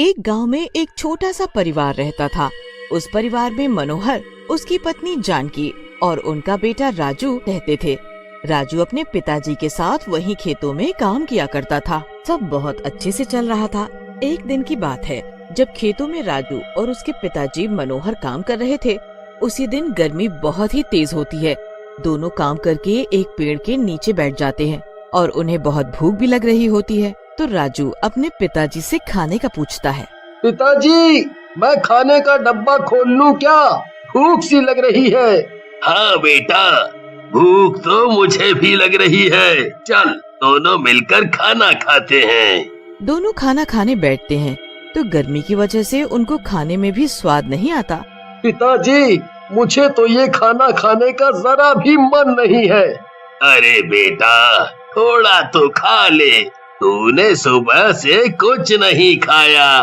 एक गांव में एक छोटा सा परिवार रहता था। उस परिवार में मनोहर, उसकी पत्नी जानकी और उनका बेटा राजू रहते थे। राजू अपने पिताजी के साथ वहीं खेतों में काम किया करता था। सब बहुत अच्छे से चल रहा था। एक दिन की बात है, जब खेतों में राजू और उसके पिताजी मनोहर काम कर रहे थे। उसी दिन गर्मी बहुत ही तेज होती है। दोनों काम करके एक पेड़ के नीचे बैठ जाते हैं और उन्हें बहुत भूख भी लग रही होती है। तो राजू अपने पिताजी से खाने का पूछता है। पिताजी, मैं खाने का डब्बा खोल लूं क्या? भूख सी लग रही है। हाँ बेटा, भूख तो मुझे भी लग रही है। चल दोनों मिलकर खाना खाते हैं। दोनों खाना खाने बैठते हैं तो गर्मी की वजह से उनको खाने में भी स्वाद नहीं आता। पिताजी, मुझे तो ये खाना खाने का जरा भी मन नहीं है। अरे बेटा, थोड़ा तो खा ले। तूने सुबह से कुछ नहीं खाया।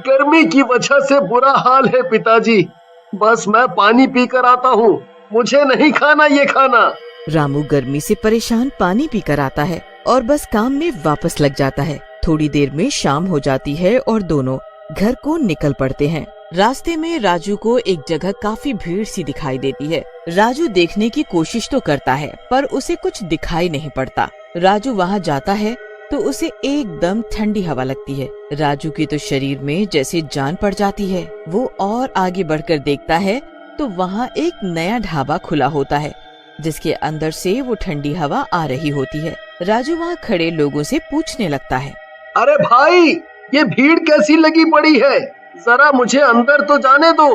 गर्मी की वजह से बुरा हाल है पिताजी। बस मैं पानी पी कर आता हूँ। मुझे नहीं खाना ये खाना। रामू गर्मी से परेशान पानी पीकर आता है और बस काम में वापस लग जाता है। थोड़ी देर में शाम हो जाती है और दोनों घर को निकल पड़ते हैं। रास्ते में राजू को एक जगह काफी भीड़ सी दिखाई देती है। राजू देखने की कोशिश तो करता है पर उसे कुछ दिखाई नहीं पड़ता। राजू वहाँ जाता है तो उसे एकदम ठंडी हवा लगती है। राजू के तो शरीर में जैसे जान पड़ जाती है। वो और आगे बढ़कर देखता है तो वहाँ एक नया ढाबा खुला होता है जिसके अंदर से वो ठंडी हवा आ रही होती है। राजू वहाँ खड़े लोगों से पूछने लगता है, अरे भाई, ये भीड़ कैसी लगी पड़ी है? जरा मुझे अंदर तो जाने दो।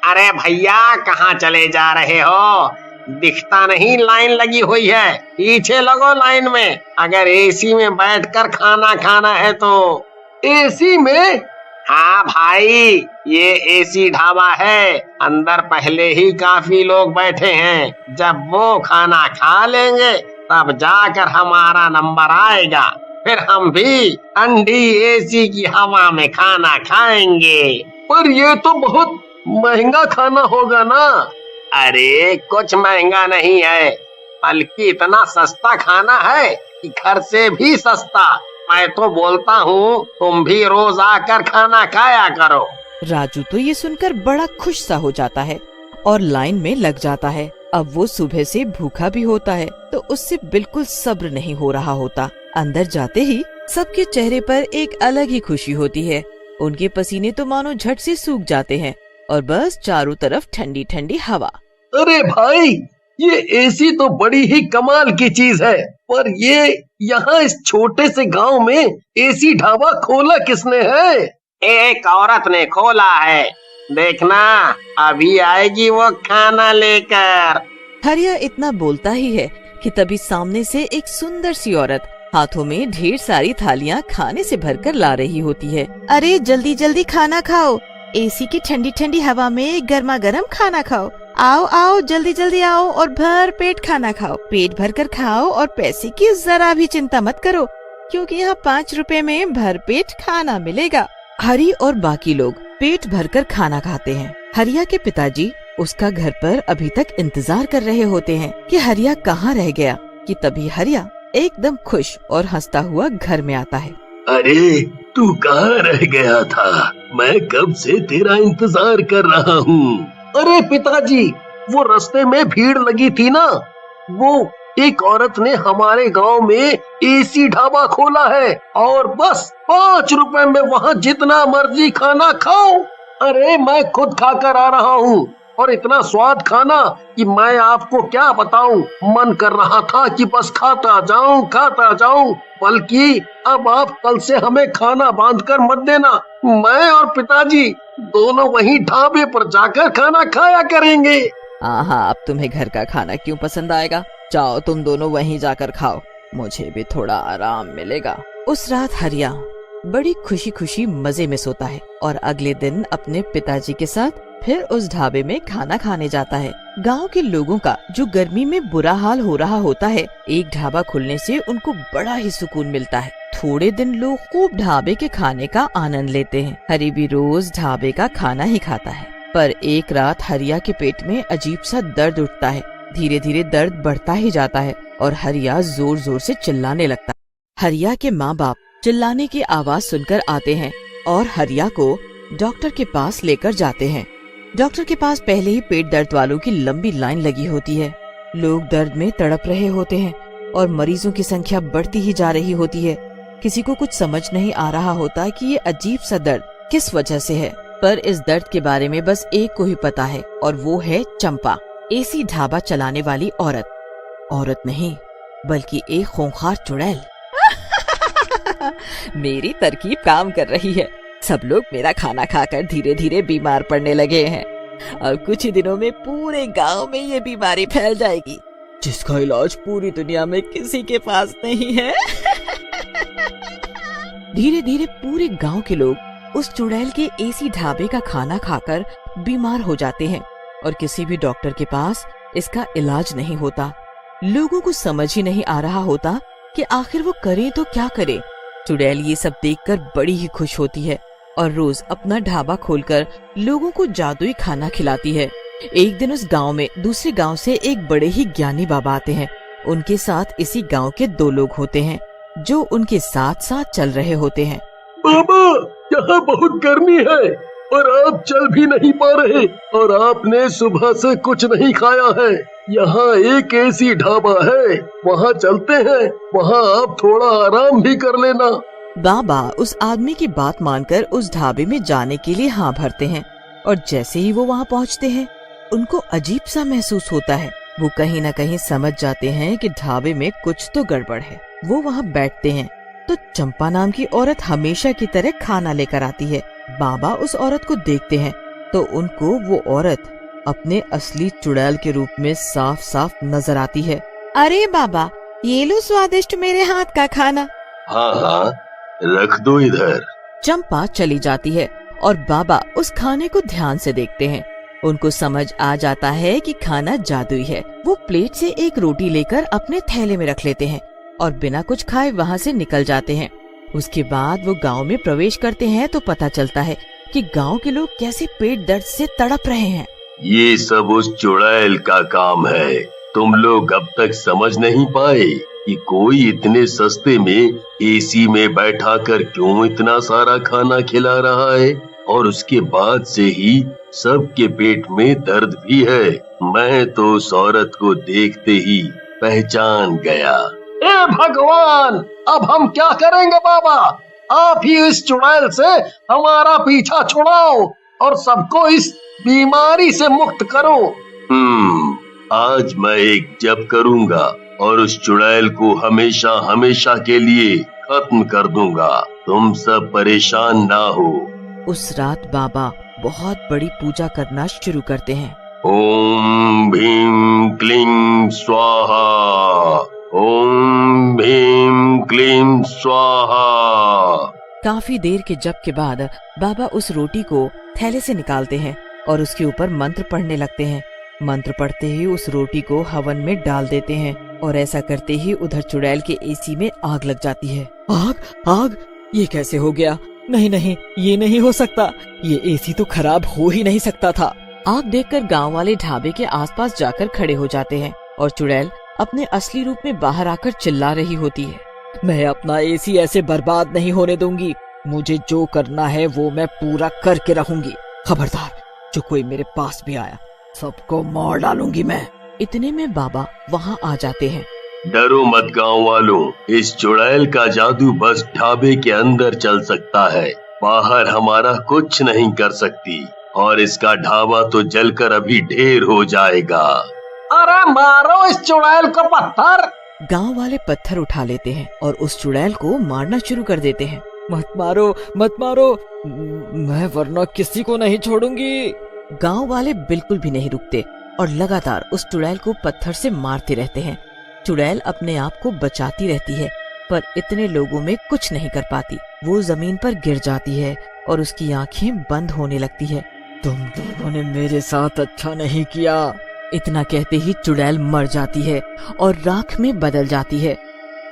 अरे भैया, कहाँ चले जा रहे हो? दिखता नहीं लाइन लगी हुई है। पीछे लगो लाइन में। अगर एसी में बैठकर खाना खाना है तो। एसी में? हाँ भाई, ये एसी ढाबा है। अंदर पहले ही काफी लोग बैठे हैं। जब वो खाना खा लेंगे तब जाकर हमारा नंबर आएगा। फिर हम भी ठंडी एसी की हवा में खाना खाएंगे। पर ये तो बहुत महंगा खाना होगा ना? अरे कुछ महंगा नहीं है, बल्कि इतना सस्ता खाना है कि घर से भी सस्ता। मैं तो बोलता हूँ तुम भी रोज आकर खाना खाया करो। राजू तो ये सुनकर बड़ा खुश सा हो जाता है और लाइन में लग जाता है। अब वो सुबह से भूखा भी होता है तो उससे बिल्कुल सब्र नहीं हो रहा होता। अंदर जाते ही सबके चेहरे पर एक अलग ही खुशी होती है। उनके पसीने तो मानो झट से सूख जाते हैं और बस चारों तरफ ठंडी ठंडी हवा। अरे भाई, ये एसी तो बड़ी ही कमाल की चीज है। पर ये यहाँ इस छोटे से गांव में एसी ढाबा खोला किसने है? एक औरत ने खोला है। देखना, अभी आएगी वो खाना लेकर। हरिया इतना बोलता ही है कि तभी सामने से एक सुंदर सी औरत हाथों में ढेर सारी थालियां खाने से भरकर ला रही होती है। अरे जल्दी जल्दी खाना खाओ, एसी की ठंडी ठंडी हवा में गर्मा गर्म खाना खाओ। आओ आओ, जल्दी जल्दी आओ और भर पेट खाना खाओ। पेट भर कर खाओ और पैसे की जरा भी चिंता मत करो, क्योंकि यहाँ 5 रुपए में भर पेट खाना मिलेगा। हरी और बाकी लोग पेट भरकर खाना खाते हैं। हरिया के पिताजी उसका घर पर अभी तक इंतजार कर रहे होते हैं कि हरिया कहाँ रह गया। कि तभी हरिया एकदम खुश और हंसता हुआ घर में आता है। अरे तू कहाँ रह गया था? मैं कब से तेरा इंतजार कर रहा हूँ। अरे पिताजी, वो रास्ते में भीड़ लगी थी ना, वो एक औरत ने हमारे गांव में एसी ढाबा खोला है और बस 5 रुपए में वहाँ जितना मर्जी खाना खाओ। अरे मैं खुद खाकर आ रहा हूँ और इतना स्वाद खाना कि मैं आपको क्या बताऊं। मन कर रहा था कि बस खाता जाऊं। बल्कि अब आप कल से हमें खाना बांध कर मत देना। मैं और पिताजी दोनों वहीं ढाबे पर जाकर खाना खाया करेंगे। हाँ, अब तुम्हें घर का खाना क्यों पसंद आएगा? जाओ तुम दोनों वहीं जाकर खाओ, मुझे भी थोड़ा आराम मिलेगा। उस रात हरिया बड़ी खुशी खुशी मजे में सोता है और अगले दिन अपने पिताजी के साथ फिर उस ढाबे में खाना खाने जाता है। गांव के लोगों का जो गर्मी में बुरा हाल हो रहा होता है, एक ढाबा खुलने से उनको बड़ा ही सुकून मिलता है। थोड़े दिन लोग खूब ढाबे के खाने का आनंद लेते हैं। हरी भी रोज ढाबे का खाना ही खाता है। पर एक रात हरिया के पेट में अजीब सा दर्द उठता है। धीरे धीरे दर्द बढ़ता ही जाता है और हरिया जोर जोर से चिल्लाने लगता है। हरिया के माँ बाप चिल्लाने की आवाज सुनकर आते हैं और हरिया को डॉक्टर के पास लेकर जाते हैं। डॉक्टर के पास पहले ही पेट दर्द वालों की लंबी लाइन लगी होती है। लोग दर्द में तड़प रहे होते हैं और मरीजों की संख्या बढ़ती ही जा रही होती है। किसी को कुछ समझ नहीं आ रहा होता कि ये अजीब सा दर्द किस वजह से है, पर इस दर्द के बारे में बस एक को ही पता है और वो है चंपा, एसी ढाबा चलाने वाली औरत नहीं बल्कि एक खूंखार चुड़ैल। मेरी तरकीब काम कर रही है। सब लोग मेरा खाना खाकर धीरे धीरे बीमार पड़ने लगे हैं और कुछ ही दिनों में पूरे गांव में ये बीमारी फैल जाएगी, जिसका इलाज पूरी दुनिया में किसी के पास नहीं है। धीरे धीरे पूरे गांव के लोग उस चुड़ैल के एसी ढाबे का खाना खाकर बीमार हो जाते हैं और किसी भी डॉक्टर के पास इसका इलाज नहीं होता। लोगों को समझ ही नहीं आ रहा होता कि आखिर वो करें तो क्या करे। चुड़ैल ये सब देखकर बड़ी ही खुश होती है और रोज अपना ढाबा खोलकर लोगों को जादुई खाना खिलाती है। एक दिन उस गांव में दूसरे गांव से एक बड़े ही ज्ञानी बाबा आते हैं। उनके साथ इसी गांव के 2 लोग होते हैं जो उनके साथ साथ चल रहे होते हैं। बाबा, यहाँ बहुत गर्मी है और आप चल भी नहीं पा रहे और आपने सुबह से कुछ नहीं खाया है। यहाँ एक एसी ढाबा है, वहाँ चलते हैं, वहाँ आप थोड़ा आराम भी कर लेना। बाबा उस आदमी की बात मानकर उस ढाबे में जाने के लिए हाँ भरते हैं और जैसे ही वो वहाँ पहुँचते हैं उनको अजीब सा महसूस होता है। वो कहीं न कहीं समझ जाते हैं कि ढाबे में कुछ तो गड़बड़ है। वो वहाँ बैठते हैं तो चंपा नाम की औरत हमेशा की तरह खाना लेकर आती है। बाबा उस औरत को देखते हैं तो उनको वो औरत अपने असली चुड़ैल के रूप में साफ साफ नजर आती है। अरे बाबा, ये लो स्वादिष्ट मेरे हाथ का खाना। हाँ हाँ, रख दो इधर। चंपा चली जाती है और बाबा उस खाने को ध्यान से देखते हैं। उनको समझ आ जाता है कि खाना जादुई है। वो प्लेट से एक रोटी लेकर अपने थैले में रख लेते हैं और बिना कुछ खाए वहाँ से निकल जाते हैं। उसके बाद वो गांव में प्रवेश करते हैं तो पता चलता है कि गांव के लोग कैसे पेट दर्द से तड़प रहे हैं। ये सब उस चुड़ैल का काम है। तुम लोग अब तक समझ नहीं पाए कि कोई इतने सस्ते में एसी में बैठा कर क्यों इतना सारा खाना खिला रहा है, और उसके बाद से ही सबके पेट में दर्द भी है। मैं तो उस औरत को देखते ही पहचान गया। ए भगवान, अब हम क्या करेंगे बाबा? आप ही इस चुड़ैल से हमारा पीछा छुड़ाओ और सबको इस बीमारी से मुक्त करो। आज मैं एक जप करूंगा और उस चुड़ैल को हमेशा हमेशा के लिए खत्म कर दूंगा। तुम सब परेशान ना हो। उस रात बाबा बहुत बड़ी पूजा करना शुरू करते हैं। ओम भीम क्लीं स्वाहा, ओम भीम क्लीं स्वाहा। काफी देर के जप के बाद बाबा उस रोटी को थैले से निकालते हैं और उसके ऊपर मंत्र पढ़ने लगते हैं। मंत्र पढ़ते ही उस रोटी को हवन में डाल देते हैं और ऐसा करते ही उधर चुड़ैल के एसी में आग लग जाती है। आग, ये कैसे हो गया? नहीं, ये नहीं हो सकता। ये एसी तो खराब हो ही नहीं सकता था। आग देखकर गांव वाले ढाबे के आसपास जाकर खड़े हो जाते हैं और चुड़ैल अपने असली रूप में बाहर आकर चिल्ला रही होती है। मैं अपना एसी ऐसे बर्बाद नहीं होने दूंगी। मुझे जो करना है वो मैं पूरा करके रहूंगी। खबरदार, जो कोई मेरे पास भी आया सबको मार डालूंगी मैं। इतने में बाबा वहाँ आ जाते हैं। डरो मत गांव वालों, इस चुड़ैल का जादू बस ढाबे के अंदर चल सकता है, बाहर हमारा कुछ नहीं कर सकती, और इसका ढाबा तो जलकर अभी ढेर हो जाएगा। अरे मारो इस चुड़ैल को पत्थर। गांव वाले पत्थर उठा लेते हैं और उस चुड़ैल को मारना शुरू कर देते हैं। मत मारो, मैं वरना किसी को नहीं छोड़ूंगी। गांव वाले बिल्कुल भी नहीं रुकते और लगातार उस चुड़ैल को पत्थर से मारते रहते हैं। चुड़ैल अपने आप को बचाती रहती है पर इतने लोगों में कुछ नहीं कर पाती। वो जमीन पर गिर जाती है और उसकी आंखें बंद होने लगती है। तुम दोनों ने मेरे साथ अच्छा नहीं किया। इतना कहते ही चुड़ैल मर जाती है और राख में बदल जाती है।